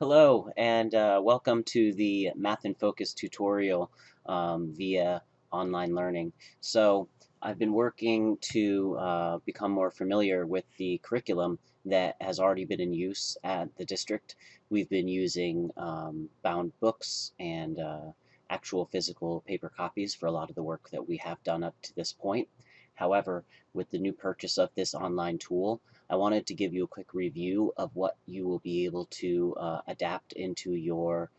Hello, and welcome to the Math in Focus tutorial via online learning. So, I've been working to become more familiar with the curriculum that has already been in use at the district. We've been using bound books and actual physical paper copies for a lot of the work that we have done up to this point. However, with the new purchase of this online tool, I wanted to give you a quick review of what you will be able to adapt into your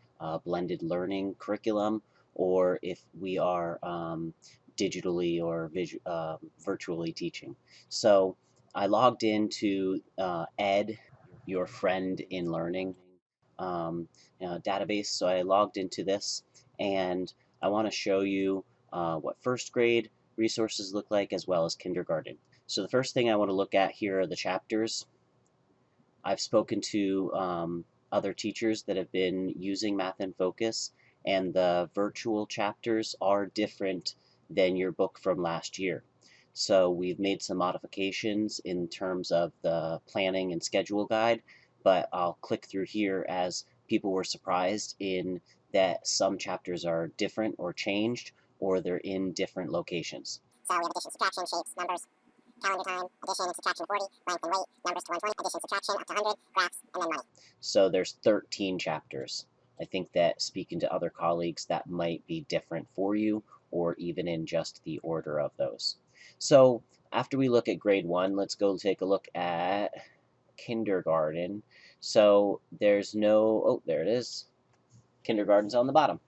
blended learning curriculum, or if we are digitally or virtually teaching. So I logged into Ed, your friend in learning database. So I logged into this, and I want to show you what first grade resources look like as well as kindergarten. So the first thing I want to look at here are the chapters. I've spoken to other teachers that have been using Math in Focus, and the virtual chapters are different than your book from last year. So we've made some modifications in terms of the planning and schedule guide, but I'll click through here as people were surprised in that some chapters are different or changed, or they're in different locations. So we have addition, subtraction, shapes, numbers, calendar time, addition and subtraction 40, length and weight, numbers to 120, addition, subtraction up to 100, graphs, and then money. So there's 13 chapters. I think that speaking to other colleagues, that might be different for you, or even in just the order of those. So after we look at grade 1, let's go take a look at kindergarten. So there's no, oh, there it is. Kindergarten's on the bottom.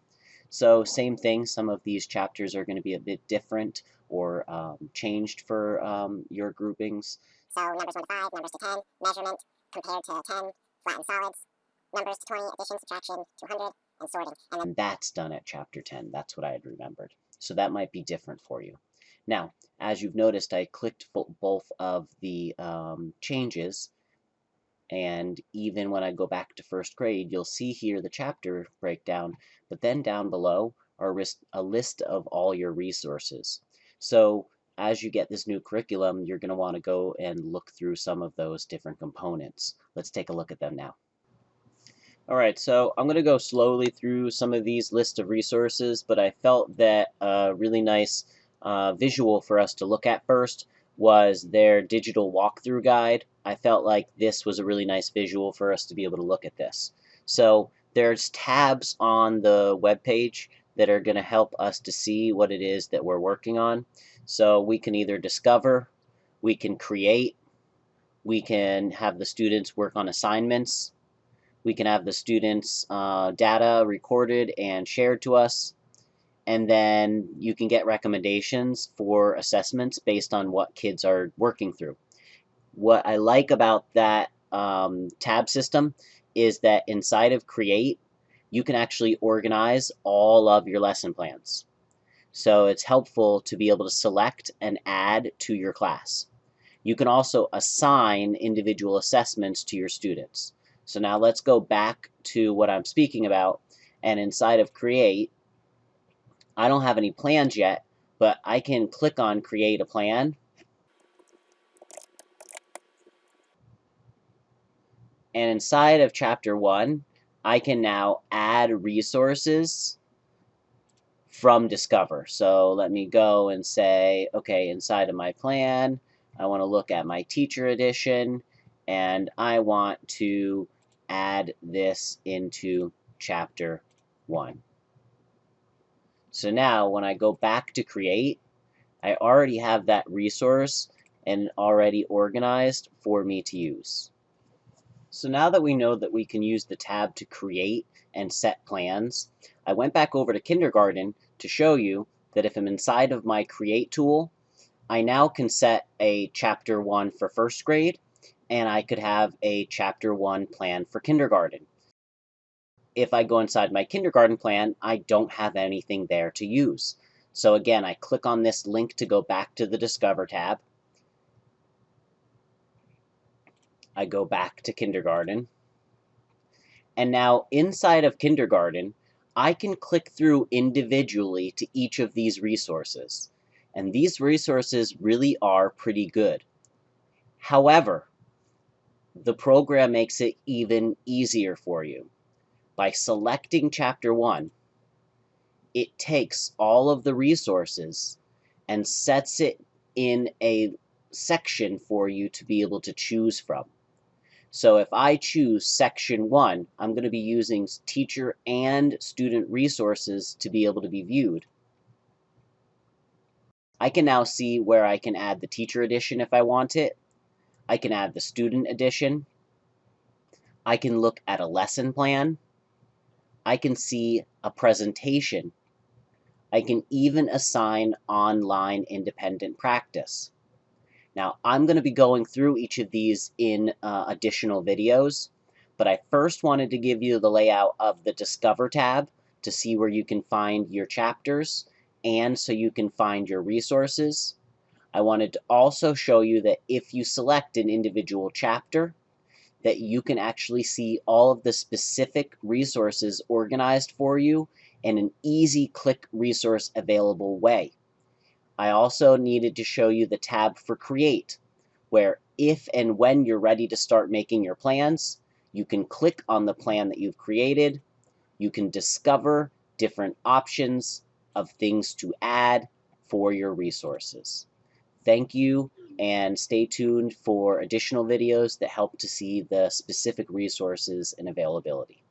So same thing, some of these chapters are going to be a bit different or changed for your groupings. So numbers 1 to 5, numbers to 10, measurement, compared to 10, flattened solids, numbers to 20, addition, subtraction, 200, and sorting. And that's done at chapter 10. That's what I had remembered. So that might be different for you. Now, as you've noticed, I clicked both of the changes, and even when I go back to first grade, you'll see here the chapter breakdown, but then down below are a list of all your resources. So as you get this new curriculum, you're going to want to go and look through some of those different components. Let's take a look at them now. All right, so I'm going to go slowly through some of these lists of resources, but I felt that a really nice visual for us to look at first was their digital walkthrough guide. I felt like this was a really nice visual for us to be able to look at this. So there's tabs on the web page that are going to help us to see what it is that we're working on. So we can either discover, we can create, we can have the students work on assignments, we can have the students' data recorded and shared to us, and then you can get recommendations for assessments based on what kids are working through. What I like about that tab system is that inside of Create, you can actually organize all of your lesson plans. So it's helpful to be able to select and add to your class. You can also assign individual assessments to your students. So now let's go back to what I'm speaking about, and inside of Create, I don't have any plans yet, but I can click on Create a Plan, and inside of Chapter 1, I can now add resources from Discover. So let me go and say, okay, inside of my plan, I want to look at my teacher edition, and I want to add this into chapter 1. So now when I go back to create, I already have that resource and already organized for me to use. So now that we know that we can use the tab to create and set plans, I went back over to kindergarten to show you that if I'm inside of my create tool, I now can set a chapter 1 for first grade, and I could have a chapter 1 plan for kindergarten. If I go inside my kindergarten plan, I don't have anything there to use. So again, I click on this link to go back to the Discover tab. I go back to kindergarten. And now inside of kindergarten, I can click through individually to each of these resources. And these resources really are pretty good. However, the program makes it even easier for you. By selecting Chapter 1, it takes all of the resources and sets it in a section for you to be able to choose from. So if I choose Section 1, I'm going to be using teacher and student resources to be able to be viewed. I can now see where I can add the teacher edition if I want it. I can add the student edition. I can look at a lesson plan. I can see a presentation. I can even assign online independent practice. Now, I'm going to be going through each of these in additional videos, but I first wanted to give you the layout of the Discover tab to see where you can find your chapters and so you can find your resources. I wanted to also show you that if you select an individual chapter, that you can actually see all of the specific resources organized for you in an easy click resource available way. I also needed to show you the tab for Create, where if and when you're ready to start making your plans, you can click on the plan that you've created. You can discover different options of things to add for your resources. Thank you, and stay tuned for additional videos that help to see the specific resources and availability.